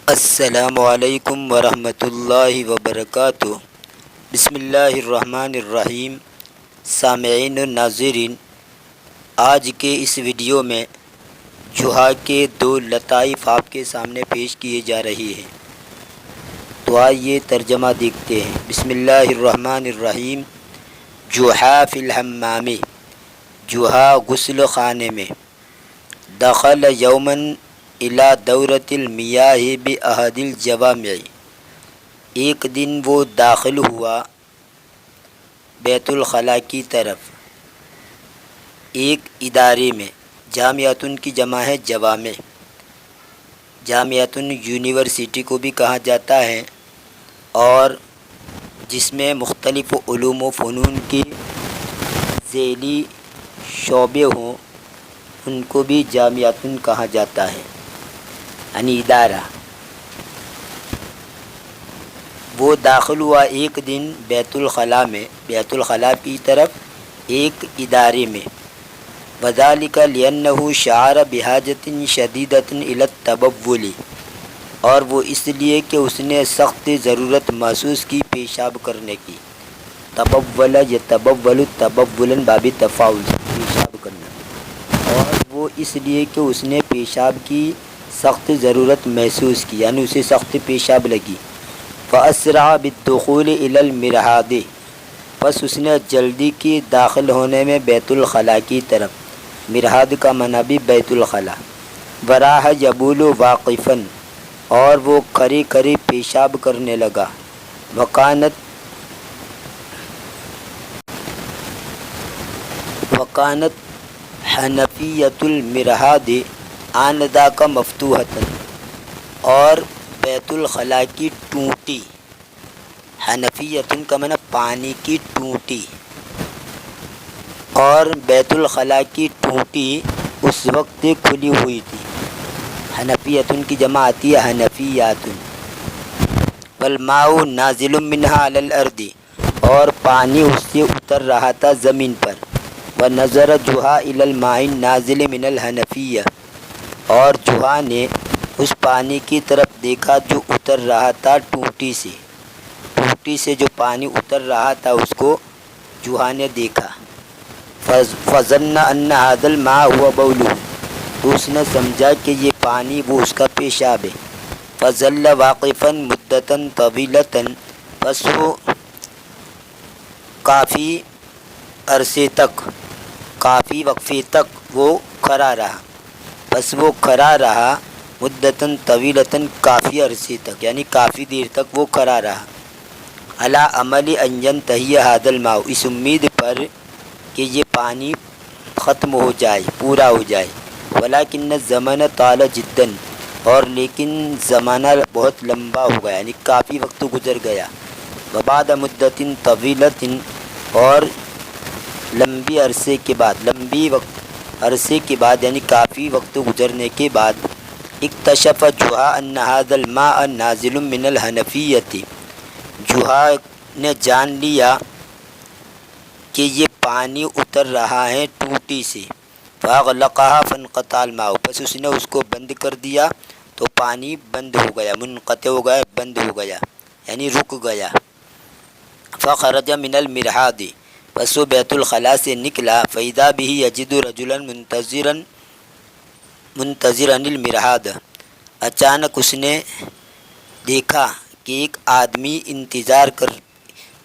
السلام علیکم ورحمۃ اللہ وبرکاتہ۔ بسم اللہ الرحمن الرحیم۔ سامعین و ناظرین، آج کے اس ویڈیو میں جوہا کے دو لطائف آپ کے سامنے پیش کیے جا رہی ہیں، تو آئیے ترجمہ دیکھتے ہیں۔ بسم اللہ الرحمن الرحیم۔ جوہا فی الحمام، جوہا غسل خانے میں۔ دخل یومن الی دورۃ المیاہ باحد الجوامع، ایک دن وہ داخل ہوا بیت الخلاء کی طرف ایک ادارے میں۔ جامعۃن کی جمع ہے جوامع۔ جامعۃن یونیورسٹی کو بھی کہا جاتا ہے، اور جس میں مختلف علوم و فنون کے ذیلی شعبے ہوں ان کو بھی جامعۃن کہا جاتا ہے، یعنی ادارہ۔ وہ داخل ہوا ایک دن بیت الخلاء میں، بیت الخلاء کی طرف ایک ادارے میں۔ وذالک لأنہ شعر بحاجۃ شدیدۃ الی التبول، اور وہ اس لیے کہ اس نے سخت ضرورت محسوس کی پیشاب کرنے کی۔ تبول یتبول تبولا باب تفاعل، پیشاب کرنا، اور وہ اس لیے کہ اس نے پیشاب کی سخت ضرورت محسوس کی، یعنی اسے سخت پیشاب لگی۔ فأسرع بالدخول الی المرحاض، پس اس نے جلدی کی داخل ہونے میں بیت الخلاء کی طرف۔ مرحاض کا معنی بھی بیت الخلاء۔ وراح یبول واقفا، اور وہ کھڑی کھڑی پیشاب کرنے لگا۔ وکانت حنفیۃ المرحاض آنذاک کا مفتوحۃ، اور بیت الخلاء کی ٹوٹی، حنفیۃ کا معنی پانی کی ٹوٹی، اور بیت الخلاء کی ٹوٹی اس وقت کھلی ہوئی تھی۔ حنفیۃ کی جمع آتی ہے حنفیات۔ والماء نازل منها علی الارض، اور پانی اس سے اتر رہا تھا زمین پر۔ ونظر جوہا الی الماء النازل من الحنفیہ، اور جوہا نے اس پانی کی طرف دیکھا جو اتر رہا تھا ٹوٹی سے۔ ٹوٹی سے جو پانی اتر رہا تھا اس کو جوہا نے دیکھا۔ فظن ان ھذا الماء هو بولہ، تو اس نے سمجھا کہ یہ پانی وہ اس کا پیشاب ہے۔ فظل واقفا مدۃ طویلۃ، پس وہ کافی عرصے تک، کافی وقفے تک وہ کھڑا رہا۔ پس وہ کھڑا رہا مدتاً طویلتاً، کافی عرصے تک، یعنی کافی دیر تک وہ کھڑا رہا۔ علی امل ان ینتہی ھذا الماء، اس امید پر کہ یہ پانی ختم ہو جائے، پورا ہو جائے۔ ولکن الزمن طال جدا، اور لیکن زمانہ بہت لمبا ہو گیا، یعنی کافی وقت گزر گیا۔ وبعد مدت طویلۃ، اور لمبی عرصے کے بعد، عرصے کے بعد یعنی کافی وقت گزرنے کے بعد، اکتشف جوہا ان ھذا الماء نازل من الحنفیۃ، جوہا نے جان لیا کہ یہ پانی اتر رہا ہے ٹوٹی سے۔ فاغلقھا فانقطع الماء، پس اس نے اس کو بند کر دیا تو پانی بند ہو گیا، منقطع ہو گیا، بند ہو گیا، یعنی رک گیا۔ فخرج من المرحاض، پس وہ بیت الخلاء سے نکلا۔ فاذا به یجد رجلا منتظرا المرحاض، اچانک اس نے دیکھا کہ ایک آدمی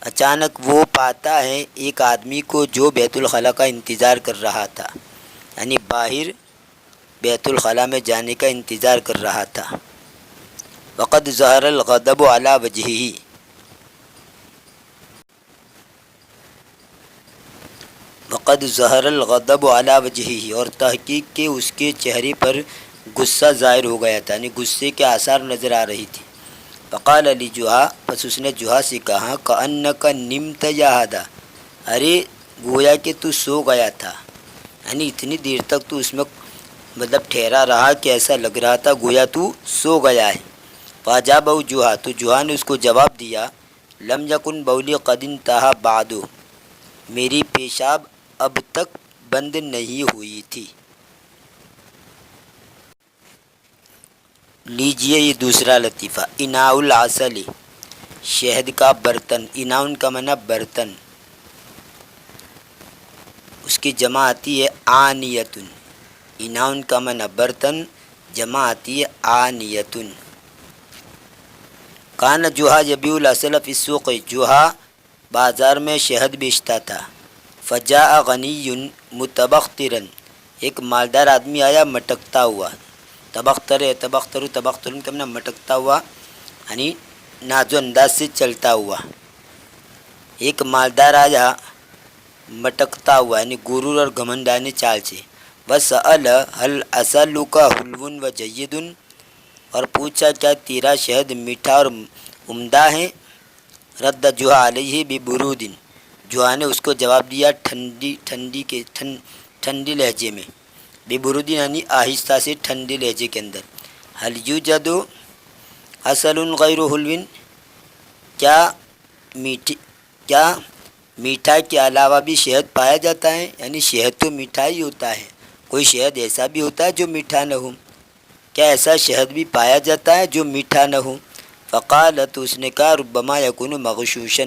اچانک وہ پاتا ہے ایک آدمی کو جو بیت الخلاء کا انتظار کر رہا تھا، یعنی باہر بیت الخلاء میں جانے کا انتظار کر رہا تھا۔ وقد ظہر الغضب علی وجہہ، وقد ظہر الغضب علی وجہہ، اور تحقیق کہ اس کے چہرے پر غصہ ظاہر ہو گیا تھا، یعنی غصے کے آثار نظر آ رہی تھی۔ فقال لجوہا، پس اس نے جوہا سے کہا، کأنک نمت یا ھذا، ارے گویا کہ تو سو گیا تھا، یعنی اتنی دیر تک تو اس میں ٹھہرا رہا کہ ایسا لگ رہا تھا گویا تو سو گیا ہے۔ فاجابہ جوہا، تو جوہا نے اس کو جواب دیا، لم یکن بولی قد انتہا بعد، میری پیشاب اب تک بند نہیں ہوئی تھی۔ لیجئے یہ دوسرا لطیفہ، اناء العسل، شہد کا برتن، اناء کا معنی برتن، اس کی جمع آتی ہے آنیتن، اناء کا معنی برتن، جمع آتی ہے آنیتن۔ کان جوہا یبیع العسل فی السوق، جوہا بازار میں شہد بیچتا تھا۔ فجاء غنی متبخترا، ایک مالدار آدمی آیا مٹکتا ہوا، تبختر کا معنی مٹکتا ہوا، یعنی نازو انداز سے چلتا ہوا۔ ایک مالدار آیا مٹکتا ہوا، یعنی غرور اور گھمنڈانہ چال سے۔ وسأل هل عسلک حلو وجید، اور پوچھا کیا تیرا شہد میٹھا اور عمدہ ہے؟ رد جوہا علیہ ببرود، جوہا نے اس کو جواب دیا ٹھنڈی لہجے میں، ببرود یعنی آہستہ سے ٹھنڈی لہجے کے اندر۔ هل یوجد عسل غیر حلو، کیا میٹھا کے علاوہ بھی شہد پایا جاتا ہے؟ یعنی شہد تو میٹھا ہی ہوتا ہے، کوئی شہد ایسا بھی ہوتا ہے جو میٹھا نہ ہو، کیا ایسا شہد بھی پایا جاتا ہے جو میٹھا نہ ہو؟ فقال، تو اس نے کہا ربما یکون مغشوشا،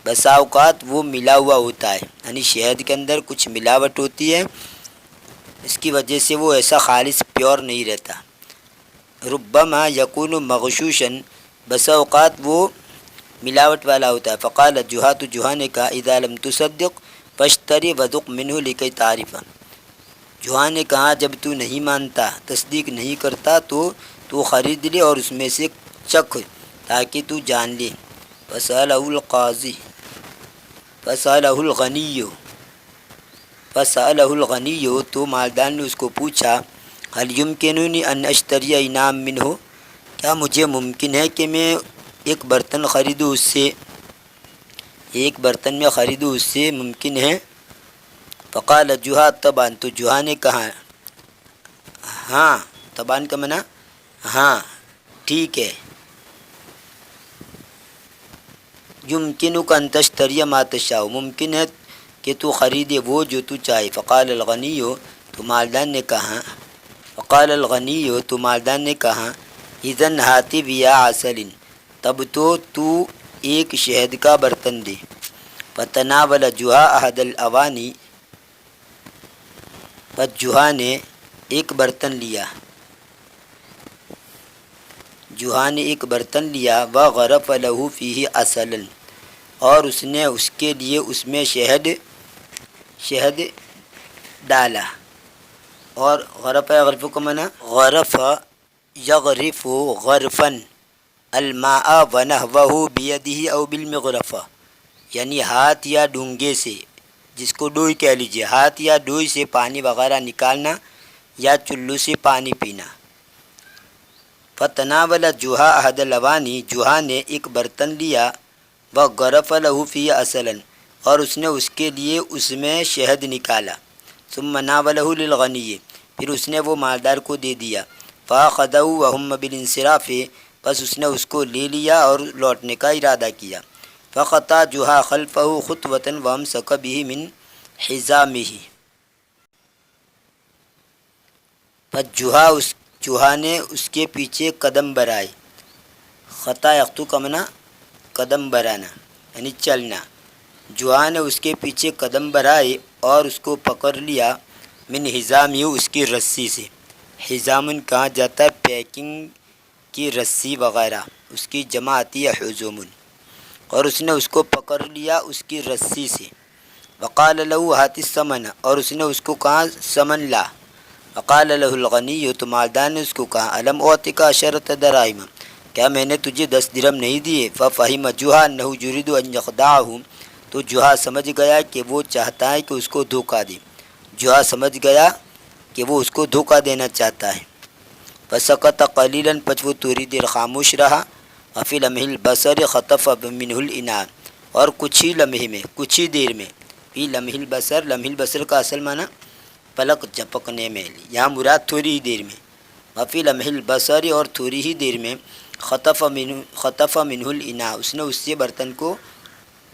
بسا اوقات وہ ملا ہوا ہوتا ہے، یعنی شہد کے اندر کچھ ملاوٹ ہوتی ہے، اس کی وجہ سے وہ ایسا خالص پیور نہیں رہتا۔ ربما یکون مغشوشا، بسا اوقات وہ ملاوٹ والا ہوتا ہے۔ فقال جوہا، تو جوہا نے کہا اذا لم تصدق فاشتری وذق منہ لکی تعرف، جوہا نے کہا جب تو نہیں مانتا، تصدیق نہیں کرتا، تو خرید لے اور اس میں سے چکھ تاکہ تو جان لے۔ فسألہ الغنی، تو مالدار نے اس کو پوچھا هل یمکننی ان اشتری اناء منہ، کیا مجھے ممکن ہے کہ میں ایک برتن خریدوں اس سے، ایک برتن میں خریدوں اس سے، ممکن ہے؟ فقال جوہا طبعا، تو جوہا نے کہا ہاں، طبعا کا معنی ہاں ٹھیک ہے۔ یمکنک ان تشتری ما تشاء، ممکن ہے کہ تو خریدے وہ جو تو چاہے۔ فقال الغنی، تو مالدار نے کہا اذن ہات بیا عسل، تب تو ایک شہد کا برتن دے۔ فتناول جوہا احد الاوانی، پس جوہا نے ایک برتن لیا، وغرف له فیہ عسلا، اور اس نے اس کے لیے اس میں شہد ڈالا۔ اور غرف کو معنی غرف یغرف غرفا الماء ونحوہ بیدہ او بالمغرفہ، یعنی ہاتھ یا ڈونگے سے، جس کو ڈوئی کہہ لیجیے، ہاتھ یا ڈوئی سے پانی وغیرہ نکالنا یا چلو سے پانی پینا۔ فتناول جوہا احد الاوانی، جوہا نے ایک برتن لیا، وغرف له فیہ عسلا، اور اس نے اس کے لیے اس میں شہد نکالا۔ ثم ناولہ للغنی، پھر اس نے وہ مالدار کو دے دیا۔ فاخذہ وہم بالانصراف، بس اس نے اس کو لے لیا اور لوٹنے کا ارادہ کیا۔ فخطا جوہا خلفہ خطوۃ وامسک بہ من حزامہ، پس جوہا نے اس کے پیچھے قدم برائے۔ خطا یخطو کا معنی قدم برانا یعنی چلنا۔ جوہا نے اس کے پیچھے قدم برائے اور اس کو پکڑ لیا، من حزامہ، اس کی رسی سے۔ حزام کہا جاتا ہے پیکنگ کی رسی وغیرہ، اس کی جمع آتی ہے حزوم، اور اس نے اس کو پکڑ لیا اس کی رسی سے۔ وقال له ہات الثمن، اور اس نے اس کو کہا ثمن لا۔ وقال له الغنی، تو مالدار نے اس کو کہا الم اعطک عشرۃ دراہم، کیا میں نے تجھے 10 درہم نہیں دیے؟ ففہم جوہا انہ یرید ان یخدعہ، تو جوہا سمجھ گیا کہ وہ چاہتا ہے کہ اس کو دھوکہ دے، جوہا سمجھ گیا کہ وہ اس کو دھوکہ دینا چاہتا ہے۔ فسکت قلیلا، پس وہ تھوڑی دیر خاموش رہا۔ وفی لمح البصر خطف منہ الاناء، اور کچھ ہی دیر میں، فی لمح البصر، لمح البصر کا اصل معنی پلک جھپکنے میں، یہاں مراد تھوڑی ہی دیر میں۔ وفی لمح البصر، اور تھوڑی ہی دیر میں، خطف منہ الاناء، اس نے اس سے برتن کو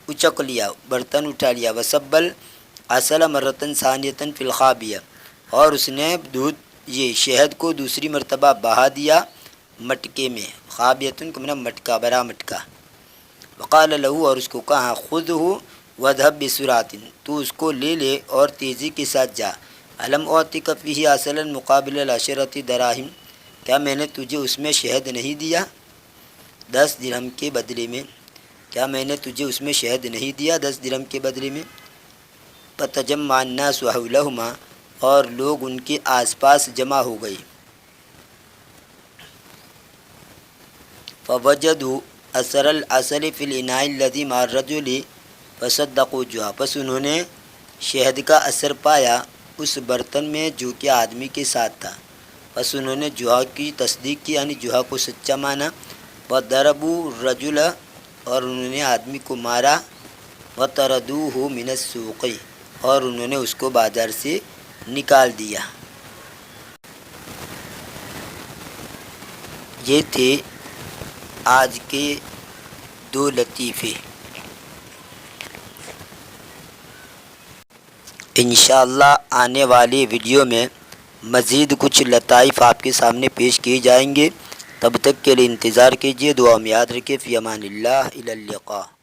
اچک لیا، برتن اٹھا لیا۔ وصب العسل مرۃ ثانیۃ فی الخابیہ، اور اس نے شہد کو دوسری مرتبہ بہا دیا مٹکے میں، خابیتن کو مطلب مٹکا، بڑا مٹکا۔ وقال له اور اس کو کہا خذہ وذهب بسرعۃ تو اس کو لے لے اور تیزی کے ساتھ جا۔ علم اعطیک فیہ اصلا مقابل العشرۃ دراہم کیا میں نے تجھے اس میں شہد نہیں دیا 10 درہم کے بدلے میں؟ کیا میں نے تجھے اس میں شہد نہیں دیا 10 درہم کے بدلے میں؟ فتجمع الناس حولہما اور لوگ ان کے آس پاس جمع ہو گئے۔ فوجدوا اثر العسل فی الاناء الذی مع الرجل فصدقوا جوا پس انہوں نے شہد کا اثر پایا اس برتن میں جو کہ آدمی کے ساتھ تھا، پس انہوں نے جوہا کی تصدیق کی، یعنی جوہا کو سچا مانا۔ وضربوا الرجل اور انہوں نے آدمی کو مارا، وطردوہ من السوق اور انہوں نے اس کو بازار سے نکال دیا۔ یہ تھے آج کے 2 لطیفے۔ انشاءاللہ آنے والی ویڈیو میں مزید کچھ لطائف آپ کے سامنے پیش کیے جائیں گے، تب تک کے لیے انتظار کیجیے، دعا میں یاد رکھیے، فی امان اللہ، الی اللقاء۔